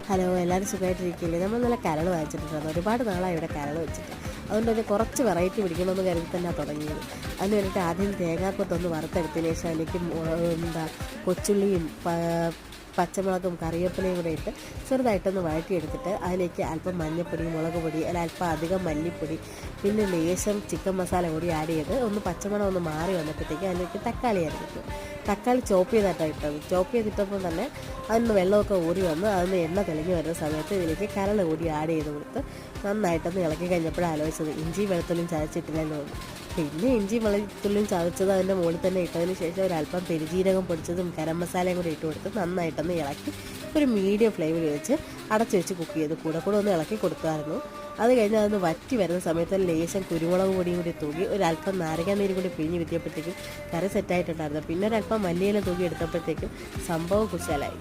Hello, എല്ലാവരും സുഖമായിട്ടിരിക്കില്ലേ? നമ്മൾ നല്ല കരൾ വാങ്ങിച്ചിട്ടുണ്ടായിരുന്നു. ഒരുപാട് നാളായി ഇവിടെ കരൾ വെച്ചിട്ട്. അതുകൊണ്ട് തന്നെ കുറച്ച് വെറൈറ്റി പിടിക്കണമെന്ന് കരുതി തന്നെ തുടങ്ങിയത്. അതിന് വേണ്ടിയിട്ട് ആദ്യം തേങ്ങാക്കൊത്തൊന്ന് വറുത്തെടുത്തതിന് ശേഷം അതിലേക്ക് കൊച്ചുള്ളിയും പച്ചമുളകും കറിവേപ്പിലയും കൂടെ ഇട്ട് ചെറുതായിട്ടൊന്ന് വഴറ്റിയെടുത്തിട്ട് അതിലേക്ക് അല്പം മഞ്ഞൾപ്പൊടി, മുളക് പൊടി, അല്പം അധികം മല്ലിപ്പൊടി, പിന്നെ ലേശം ചിക്കൻ മസാല കൂടി ആഡ് ചെയ്ത് ഒന്ന് പച്ചമണം ഒന്ന് മാറി വന്നപ്പോഴത്തേക്ക് അതിലേക്ക് തക്കാളി ആയിരിക്കും. തക്കാളി ചോപ്പ് ചെയ്തിട്ടാണ് ഇട്ടത്. ചോപ്പ് ചെയ്തിട്ടപ്പോൾ തന്നെ അതിന് വെള്ളമൊക്കെ ഊറി വന്ന് അതിന് എണ്ണ തെളിഞ്ഞ് വരുന്ന സമയത്ത് ഇതിലേക്ക് കരൾ കൂടി ആഡ് ചെയ്ത് കൊടുത്ത് നന്നായിട്ടൊന്ന് ഇളക്കി കഴിഞ്ഞപ്പോഴാണ് ആലോചിച്ചത് ഇഞ്ചി വെളുത്തുള്ളിയും ചതച്ചിട്ടില്ലല്ലോ. പിന്നെ ഇഞ്ചി വെളുത്തുള്ളിയും ചതച്ചത് അതിൻ്റെ മുകളിൽ തന്നെ ഇട്ടതിന് ശേഷം ഒരല്പം പെരുജീരകം പൊടിച്ചതും ഗരം മസാലയും കൂടി ഇട്ട് കൊടുത്ത് നന്നായിട്ടൊന്ന് ഇളക്കി ഒരു മീഡിയം ഫ്ലെയിമിൽ വെച്ച് അടച്ചു വെച്ച് കുക്ക് ചെയ്ത് കൂടെ ഒന്ന് ഇളക്കി കൊടുത്തായിരുന്നു. അത് കഴിഞ്ഞ് അതൊന്ന് വറ്റി വരുന്ന സമയത്ത് ലേശം കുരുമുളക് പൊടിയും കൂടി തൂക്കി ഒരല്പം നാരങ്ങാനീരും കൂടി പിഴിഞ്ഞ് വിറ്റിയപ്പോഴത്തേക്കും കറി സെറ്റായിട്ടുണ്ടായിരുന്നു. പിന്നെ ഒരല്പം മല്ലിയില തൂക്കി എടുത്തപ്പോഴത്തേക്കും സംഭവം കുശാലായി.